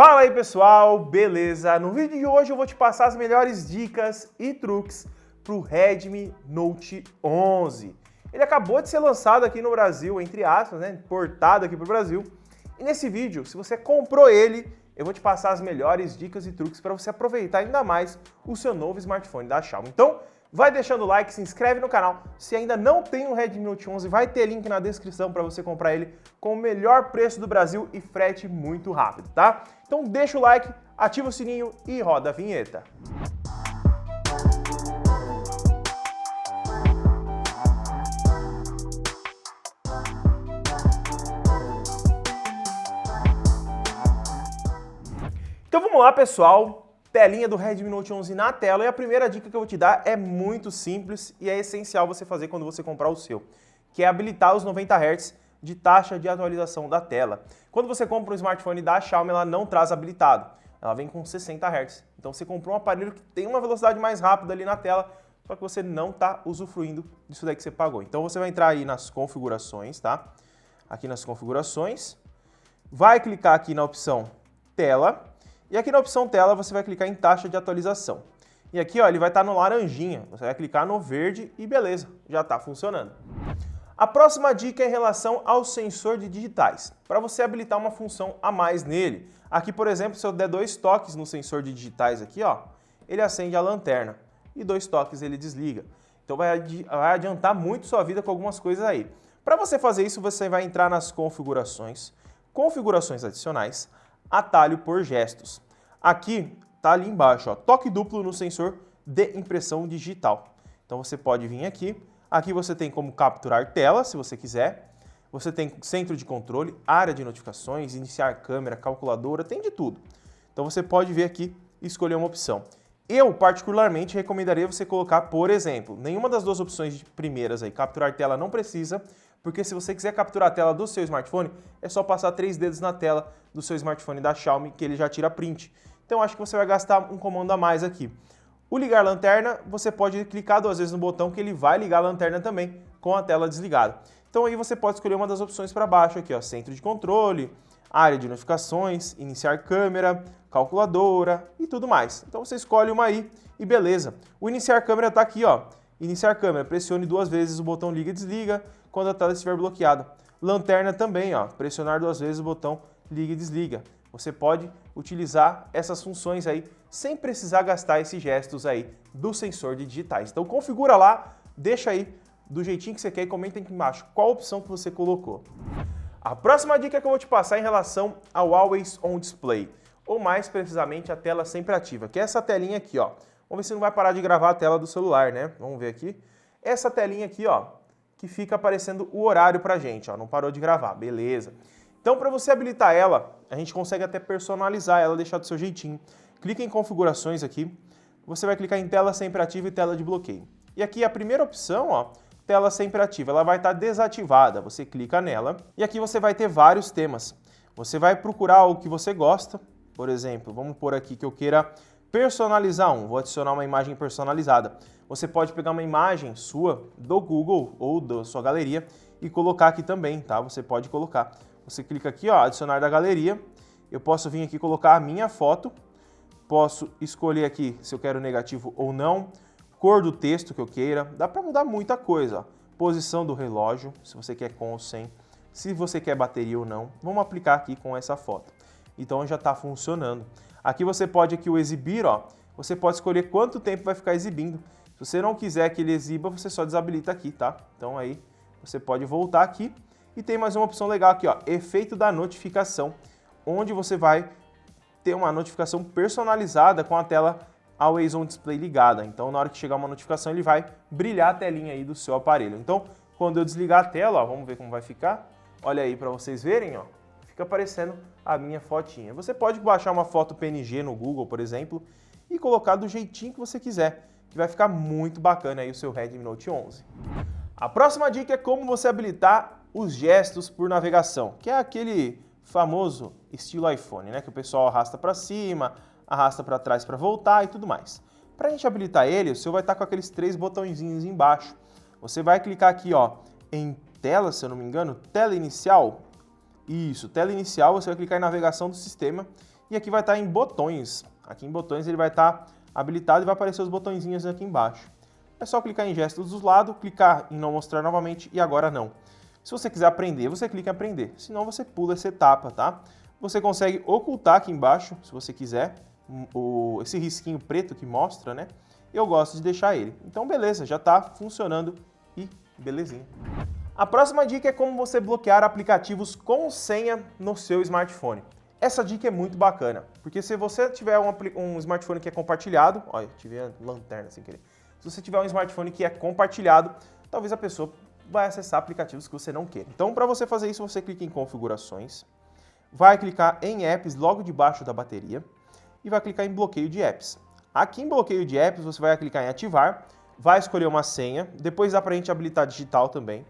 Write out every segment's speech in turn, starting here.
Fala aí pessoal, beleza? No vídeo de hoje eu vou te passar as melhores dicas e truques para o Redmi Note 11. Ele acabou de ser lançado aqui no Brasil, entre aspas, né? Importado aqui para o Brasil. E nesse vídeo, se você comprou ele, eu vou te passar as melhores dicas e truques para você aproveitar ainda mais o seu novo smartphone da Xiaomi. Então, vai deixando o like, se inscreve no canal. Se ainda não tem o Redmi Note 11, vai ter link na descrição para você comprar ele com o melhor preço do Brasil e frete muito rápido, tá? Então deixa o like, ativa o sininho e roda a vinheta. Então vamos lá, pessoal. Telinha do Redmi Note 11 na tela, e a primeira dica que eu vou te dar é muito simples e é essencial você fazer quando você comprar o seu, que é habilitar os 90 Hz de taxa de atualização da tela. Quando você compra um smartphone da Xiaomi, ela não traz habilitado, ela vem com 60 Hz. Então você comprou um aparelho que tem uma velocidade mais rápida ali na tela, só que você não está usufruindo disso daí que você pagou. Então você vai entrar aí nas configurações, tá? Aqui nas configurações, vai clicar aqui na opção tela, e aqui na opção tela você vai clicar em taxa de atualização. E aqui ó, ele vai estar no laranjinha, você vai clicar no verde e beleza, já está funcionando. A próxima dica é em relação ao sensor de digitais, para você habilitar uma função a mais nele. Aqui, por exemplo, se eu der 2 toques no sensor de digitais aqui, ó, ele acende a lanterna e 2 toques ele desliga. Então vai adiantar muito sua vida com algumas coisas aí. Para você fazer isso, você vai entrar nas configurações, configurações adicionais, atalho por gestos. Aqui, tá ali embaixo, ó, toque duplo no sensor de impressão digital. Então você pode vir aqui, aqui você tem como capturar tela, se você quiser. Você tem centro de controle, área de notificações, iniciar câmera, calculadora, tem de tudo. Então você pode vir aqui e escolher uma opção. Eu, particularmente, recomendaria você colocar, por exemplo, nenhuma das duas opções primeiras aí, capturar tela não precisa, porque se você quiser capturar a tela do seu smartphone, é só passar 3 dedos na tela do seu smartphone da Xiaomi, que ele já tira print. Então acho que você vai gastar um comando a mais aqui. O ligar lanterna, você pode clicar 2 vezes no botão que ele vai ligar a lanterna também com a tela desligada. Então aí você pode escolher uma das opções para baixo aqui, ó, centro de controle, área de notificações, iniciar câmera, calculadora e tudo mais. Então você escolhe uma aí e beleza. O iniciar câmera está aqui, ó. Iniciar câmera, pressione 2 vezes o botão liga e desliga quando a tela estiver bloqueada. Lanterna também, ó, pressionar 2 vezes o botão liga e desliga. Você pode utilizar essas funções aí sem precisar gastar esses gestos aí do sensor de digitais. Então configura lá, deixa aí do jeitinho que você quer e comenta aqui embaixo qual opção que você colocou. A próxima dica que eu vou te passar é em relação ao Always On Display, ou mais precisamente a tela sempre ativa, que é essa telinha aqui, ó. Vamos ver se não vai parar de gravar a tela do celular, né? Vamos ver aqui. Essa telinha aqui, ó, que fica aparecendo o horário pra gente, ó, não parou de gravar, beleza. Então, para você habilitar ela, a gente consegue até personalizar ela, deixar do seu jeitinho. Clica em configurações aqui, você vai clicar em tela sempre ativa e tela de bloqueio. E aqui a primeira opção, ó, tela sempre ativa, ela vai estar desativada, você clica nela e aqui você vai ter vários temas. Você vai procurar o que você gosta, por exemplo, vamos pôr aqui que eu queira personalizar vou adicionar uma imagem personalizada. Você pode pegar uma imagem sua do Google ou da sua galeria e colocar aqui também, tá? Você pode colocar. Você clica aqui, ó, adicionar da galeria. Eu posso vir aqui colocar a minha foto. Posso escolher aqui se eu quero negativo ou não. Cor do texto que eu queira. Dá para mudar muita coisa, ó. Posição do relógio, se você quer com ou sem. Se você quer bateria ou não. Vamos aplicar aqui com essa foto. Então já está funcionando. Aqui você pode aqui o exibir, ó. Você pode escolher quanto tempo vai ficar exibindo. Se você não quiser que ele exiba, você só desabilita aqui, tá? Então aí você pode voltar aqui. E tem mais uma opção legal aqui, ó, efeito da notificação, onde você vai ter uma notificação personalizada com a tela Always On Display ligada. Então, na hora que chegar uma notificação, ele vai brilhar a telinha aí do seu aparelho. Então, quando eu desligar a tela, ó, vamos ver como vai ficar. Olha aí para vocês verem, ó, fica aparecendo a minha fotinha. Você pode baixar uma foto PNG no Google, por exemplo, e colocar do jeitinho que você quiser, que vai ficar muito bacana aí o seu Redmi Note 11. A próxima dica é como você habilitar os gestos por navegação, que é aquele famoso estilo iPhone, né? Que o pessoal arrasta para cima, arrasta para trás para voltar e tudo mais. Para a gente habilitar ele, o seu vai estar com aqueles 3 botõezinhos embaixo. Você vai clicar aqui, ó, em tela, se eu não me engano, tela inicial. Isso, tela inicial, você vai clicar em navegação do sistema e aqui vai estar em botões. Aqui em botões ele vai estar habilitado e vai aparecer os botõezinhos aqui embaixo. É só clicar em gestos dos lados, clicar em não mostrar novamente e agora não. Se você quiser aprender, você clica em aprender. Senão você pula essa etapa, tá? Você consegue ocultar aqui embaixo, se você quiser, esse risquinho preto que mostra, né? Eu gosto de deixar ele. Então beleza, já está funcionando e belezinha. A próxima dica é como você bloquear aplicativos com senha no seu smartphone. Essa dica é muito bacana, porque se você tiver um smartphone que é compartilhado, olha, tive a lanterna sem querer. Se você tiver um smartphone que é compartilhado, talvez a pessoa vai acessar aplicativos que você não quer. Então, para você fazer isso, você clica em configurações, vai clicar em apps logo debaixo da bateria e vai clicar em bloqueio de apps. Aqui em bloqueio de apps, você vai clicar em ativar, vai escolher uma senha, depois dá para a gente habilitar digital também.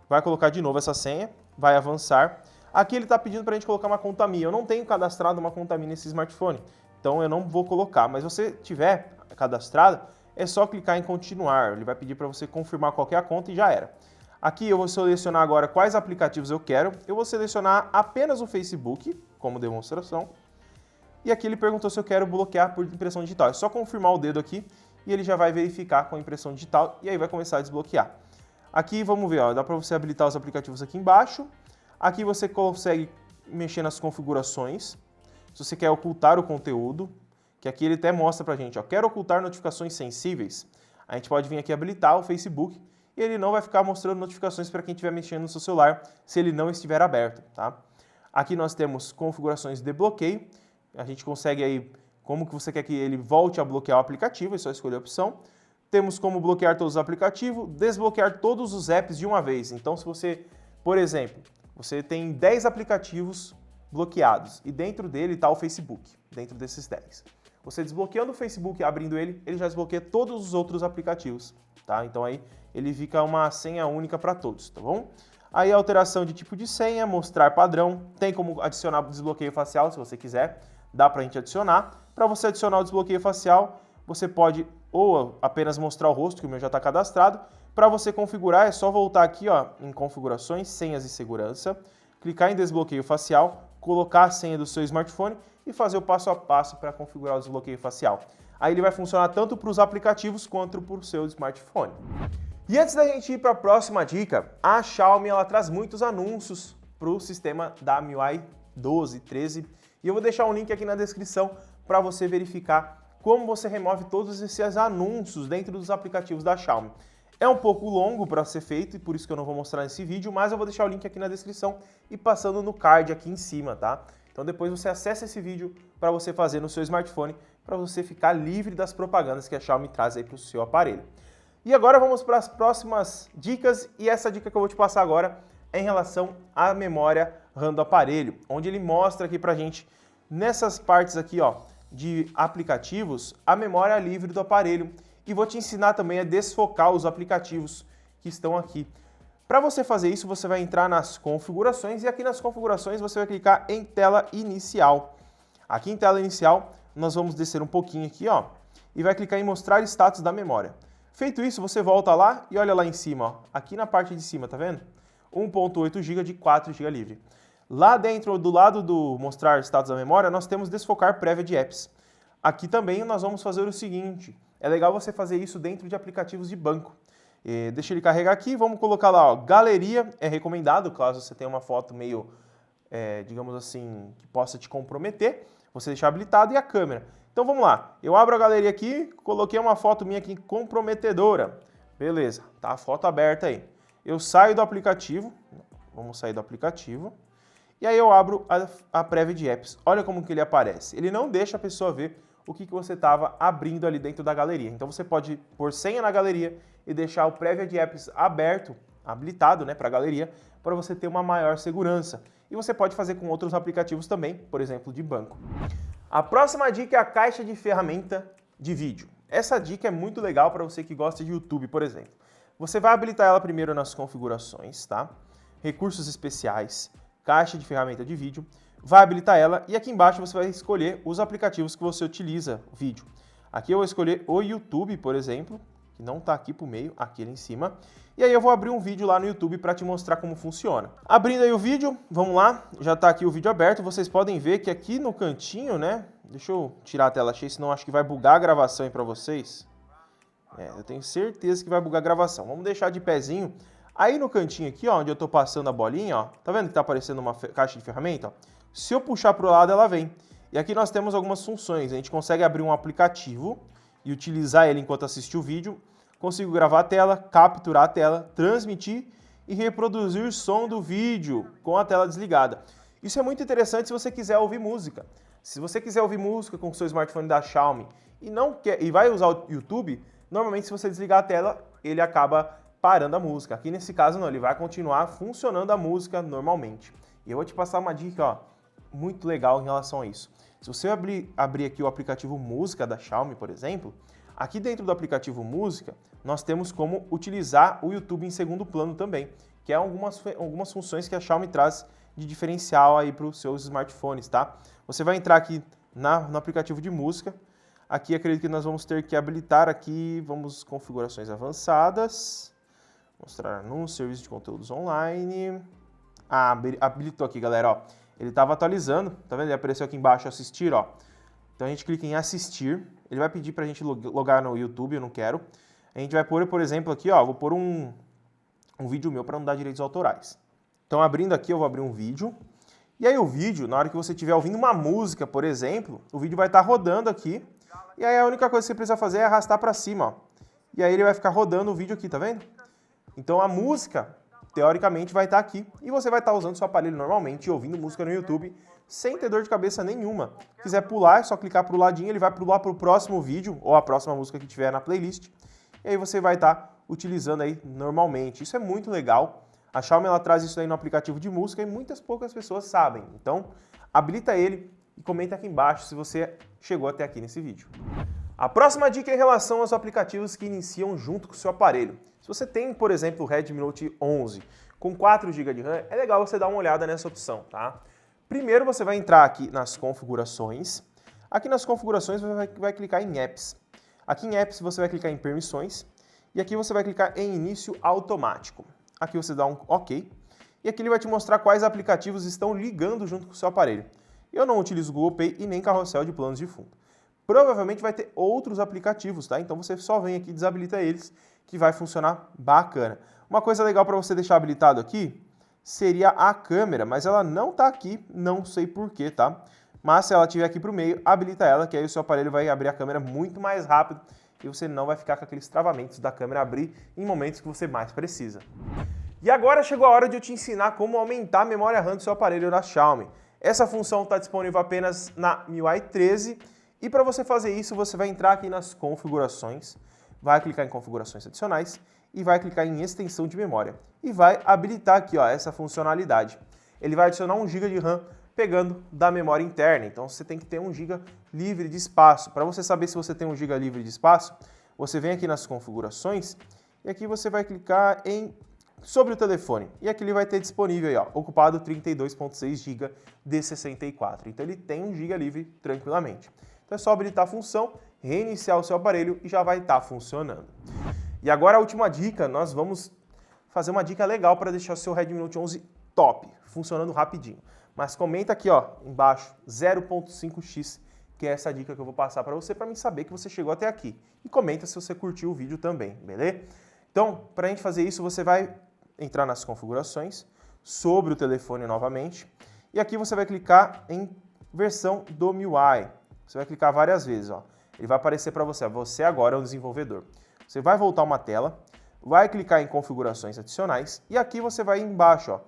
Vai colocar de novo essa senha, vai avançar. Aqui ele está pedindo para a gente colocar uma conta minha. Eu não tenho cadastrado uma conta minha nesse smartphone, então eu não vou colocar. Mas se você tiver cadastrado, é só clicar em continuar. Ele vai pedir para você confirmar qual que é a conta e já era. Aqui eu vou selecionar agora quais aplicativos eu quero. Eu vou selecionar apenas o Facebook, como demonstração. E aqui ele perguntou se eu quero bloquear por impressão digital. É só confirmar o dedo aqui e ele já vai verificar com a impressão digital e aí vai começar a desbloquear. Aqui vamos ver, ó, dá para você habilitar os aplicativos aqui embaixo. Aqui você consegue mexer nas configurações. Se você quer ocultar o conteúdo, que aqui ele até mostra pra gente, ó, quero ocultar notificações sensíveis. A gente pode vir aqui habilitar o Facebook e ele não vai ficar mostrando notificações para quem estiver mexendo no seu celular se ele não estiver aberto, tá? Aqui nós temos configurações de bloqueio. A gente consegue aí como que você quer que ele volte a bloquear o aplicativo, é só escolher a opção. Temos como bloquear todos os aplicativos, desbloquear todos os apps de uma vez. Então se você, por exemplo, você tem 10 aplicativos bloqueados e dentro dele está o Facebook, dentro desses 10. Você desbloqueando o Facebook e abrindo ele já desbloqueia todos os outros aplicativos, tá? Então aí ele fica uma senha única para todos, tá bom? Aí a alteração de tipo de senha, mostrar padrão, tem como adicionar o desbloqueio facial se você quiser, dá pra gente adicionar. Para você adicionar o desbloqueio facial, você pode ou apenas mostrar o rosto, que o meu já está cadastrado. Para você configurar, é só voltar aqui, ó, em configurações, senhas e segurança, clicar em desbloqueio facial, colocar a senha do seu smartphone e fazer o passo a passo para configurar o desbloqueio facial. Aí ele vai funcionar tanto para os aplicativos quanto para o seu smartphone. E antes da gente ir para a próxima dica, a Xiaomi ela traz muitos anúncios para o sistema da MIUI 12, 13 e eu vou deixar um link aqui na descrição para você verificar como você remove todos esses anúncios dentro dos aplicativos da Xiaomi. É um pouco longo para ser feito e por isso que eu não vou mostrar nesse vídeo, mas eu vou deixar o link aqui na descrição e passando no card aqui em cima, tá? Então depois você acessa esse vídeo para você fazer no seu smartphone, para você ficar livre das propagandas que a Xiaomi traz aí para o seu aparelho. E agora vamos para as próximas dicas e essa dica que eu vou te passar agora é em relação à memória RAM do aparelho, onde ele mostra aqui pra gente, nessas partes aqui, ó, de aplicativos, a memória livre do aparelho e vou te ensinar também a desfocar os aplicativos que estão aqui. Para você fazer isso, você vai entrar nas configurações e aqui nas configurações você vai clicar em tela inicial. Aqui em tela inicial, nós vamos descer um pouquinho aqui, ó, e vai clicar em mostrar status da memória. Feito isso, você volta lá e olha lá em cima, ó, aqui na parte de cima, tá vendo? 1.8 GB de 4 GB livre. Lá dentro, do lado do mostrar status da memória, nós temos desfocar prévia de apps. Aqui também nós vamos fazer o seguinte, é legal você fazer isso dentro de aplicativos de banco. Deixa ele carregar aqui, vamos colocar lá, ó, galeria é recomendado, caso você tenha uma foto meio, digamos assim, que possa te comprometer, você deixar habilitado e a câmera. Então vamos lá, eu abro a galeria aqui, coloquei uma foto minha aqui comprometedora. Beleza, tá a foto aberta aí. Eu saio do aplicativo, vamos sair do aplicativo, e aí eu abro a prévia de apps. Olha como que ele aparece. Ele não deixa a pessoa ver o que você estava abrindo ali dentro da galeria. Então você pode pôr senha na galeria e deixar o prévia de apps aberto, habilitado, né, para a galeria, para você ter uma maior segurança. E você pode fazer com outros aplicativos também, por exemplo, de banco. A próxima dica é a caixa de ferramenta de vídeo. Essa dica é muito legal para você que gosta de YouTube, por exemplo. Você vai habilitar ela primeiro nas configurações, tá? Recursos especiais, caixa de ferramenta de vídeo, vai habilitar ela e aqui embaixo você vai escolher os aplicativos que você utiliza o vídeo. Aqui eu vou escolher o YouTube, por exemplo, que que não está aqui pro meio, aqui em cima. E aí eu vou abrir um vídeo lá no YouTube para te mostrar como funciona. Abrindo aí o vídeo, vamos lá, já está aqui o vídeo aberto, vocês podem ver que aqui no cantinho, né, deixa eu tirar a tela cheia, senão acho que vai bugar a gravação aí para vocês. Eu tenho certeza que vai bugar a gravação. Vamos deixar de pezinho. Aí no cantinho aqui, ó, onde eu estou passando a bolinha, ó, tá vendo que está aparecendo uma caixa de ferramenta? Ó? Se eu puxar para o lado, ela vem. E aqui nós temos algumas funções. A gente consegue abrir um aplicativo e utilizar ele enquanto assiste o vídeo. Consigo gravar a tela, capturar a tela, transmitir e reproduzir som do vídeo com a tela desligada. Isso é muito interessante se você quiser ouvir música. Se você quiser ouvir música com o seu smartphone da Xiaomi e vai usar o YouTube, normalmente se você desligar a tela, ele acaba parando a música. Aqui nesse caso não, ele vai continuar funcionando a música normalmente. E eu vou te passar uma dica, ó, muito legal em relação a isso. Se você abrir aqui o aplicativo Música da Xiaomi, por exemplo, aqui dentro do aplicativo Música, nós temos como utilizar o YouTube em segundo plano também, que é algumas funções que a Xiaomi traz de diferencial aí para os seus smartphones, tá? Você vai entrar aqui no aplicativo de música. Aqui acredito que nós vamos ter que habilitar aqui, vamos configurações avançadas. Mostrar anúncios, serviço de conteúdos online. Habilitou aqui, galera, ó. Ele estava atualizando, tá vendo? Ele apareceu aqui embaixo, assistir, ó. Então a gente clica em assistir. Ele vai pedir pra gente logar no YouTube, eu não quero. A gente vai pôr, por exemplo, aqui, ó, vou pôr um vídeo meu para não dar direitos autorais. Então abrindo aqui, eu vou abrir um vídeo. E aí o vídeo, na hora que você estiver ouvindo uma música, por exemplo, o vídeo vai estar rodando aqui. E aí a única coisa que você precisa fazer é arrastar para cima, ó. E aí ele vai ficar rodando o vídeo aqui, tá vendo? Então a música, teoricamente, vai estar aqui e você vai estar usando seu aparelho normalmente e ouvindo música no YouTube sem ter dor de cabeça nenhuma. Se quiser pular, é só clicar para o ladinho, ele vai pular para o próximo vídeo ou a próxima música que tiver na playlist. E aí você vai estar utilizando aí normalmente. Isso é muito legal. A Xiaomi ela traz isso aí no aplicativo de música e poucas pessoas sabem. Então, habilita ele e comenta aqui embaixo se você chegou até aqui nesse vídeo. A próxima dica é em relação aos aplicativos que iniciam junto com o seu aparelho. Se você tem, por exemplo, o Redmi Note 11 com 4 GB de RAM, é legal você dar uma olhada nessa opção, tá? Primeiro você vai entrar aqui nas configurações. Aqui nas configurações você vai clicar em Apps. Aqui em Apps você vai clicar em Permissões e aqui você vai clicar em Início Automático. Aqui você dá um OK e aqui ele vai te mostrar quais aplicativos estão ligando junto com o seu aparelho. Eu não utilizo o Google Pay e nem carrossel de planos de fundo. Provavelmente vai ter outros aplicativos, tá? Então você só vem aqui e desabilita eles, que vai funcionar bacana. Uma coisa legal para você deixar habilitado aqui seria a câmera, mas ela não está aqui, não sei porquê, tá? Mas se ela estiver aqui para o meio, habilita ela, que aí o seu aparelho vai abrir a câmera muito mais rápido e você não vai ficar com aqueles travamentos da câmera abrir em momentos que você mais precisa. E agora chegou a hora de eu te ensinar como aumentar a memória RAM do seu aparelho da Xiaomi. Essa função está disponível apenas na MIUI 13 e para você fazer isso você vai entrar aqui nas configurações, vai clicar em configurações adicionais e vai clicar em extensão de memória e vai habilitar aqui, ó, essa funcionalidade. Ele vai adicionar 1 GB de RAM pegando da memória interna, então você tem que ter 1 GB livre de espaço. Para você saber se você tem 1 GB livre de espaço, você vem aqui nas configurações e aqui você vai clicar em sobre o telefone e aqui ele vai ter disponível aí, ó, ocupado 32,6 GB de 64. Então ele tem 1 GB livre tranquilamente. Então é só habilitar a função, reiniciar o seu aparelho e já vai estar funcionando. E agora a última dica, nós vamos fazer uma dica legal para deixar o seu Redmi Note 11 top, funcionando rapidinho. Mas comenta aqui, ó, embaixo, 0.5x, que é essa dica que eu vou passar para você mim saber que você chegou até aqui. E comenta se você curtiu o vídeo também, beleza? Então, para a gente fazer isso, você vai entrar nas configurações, sobre o telefone novamente, e aqui você vai clicar em versão do MIUI. Você vai clicar várias vezes, ó. Ele vai aparecer para você, você agora é o desenvolvedor. Você vai voltar uma tela, vai clicar em configurações adicionais, e aqui você vai embaixo, ó,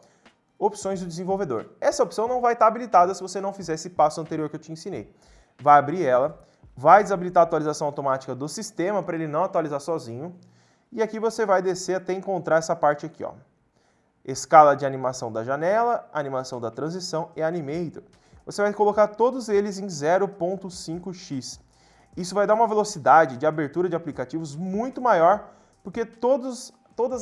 opções do desenvolvedor. Essa opção não vai estar habilitada se você não fizer esse passo anterior que eu te ensinei. Vai abrir ela, vai desabilitar a atualização automática do sistema para ele não atualizar sozinho. E aqui você vai descer até encontrar essa parte aqui, ó. Escala de animação da janela, animação da transição e Animator. Você vai colocar todos eles em 0.5x. Isso vai dar uma velocidade de abertura de aplicativos muito maior, porque todas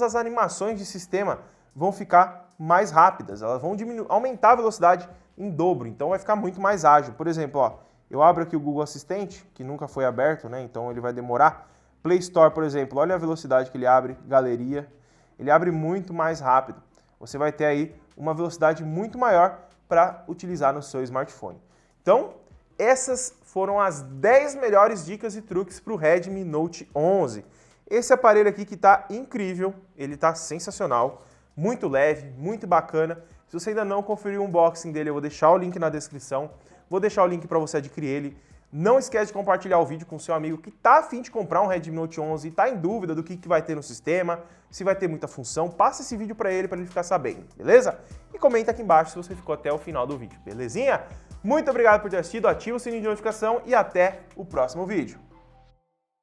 as animações de sistema vão ficar mais rápidas. Elas vão aumentar a velocidade em dobro, então vai ficar muito mais ágil. Por exemplo, ó, eu abro aqui o Google Assistente, que nunca foi aberto, né? Então ele vai demorar Play Store, por exemplo, olha a velocidade que ele abre, galeria, ele abre muito mais rápido. Você vai ter aí uma velocidade muito maior para utilizar no seu smartphone. Então, essas foram as 10 melhores dicas e truques para o Redmi Note 11. Esse aparelho aqui que está incrível, ele está sensacional, muito leve, muito bacana. Se você ainda não conferiu o unboxing dele, eu vou deixar o link na descrição, vou deixar o link para você adquirir ele. Não esquece de compartilhar o vídeo com seu amigo que está a fim de comprar um Redmi Note 11 e está em dúvida do que vai ter no sistema, se vai ter muita função. Passa esse vídeo para ele ficar sabendo, beleza? E comenta aqui embaixo se você ficou até o final do vídeo, belezinha? Muito obrigado por ter assistido, ativa o sininho de notificação e até o próximo vídeo.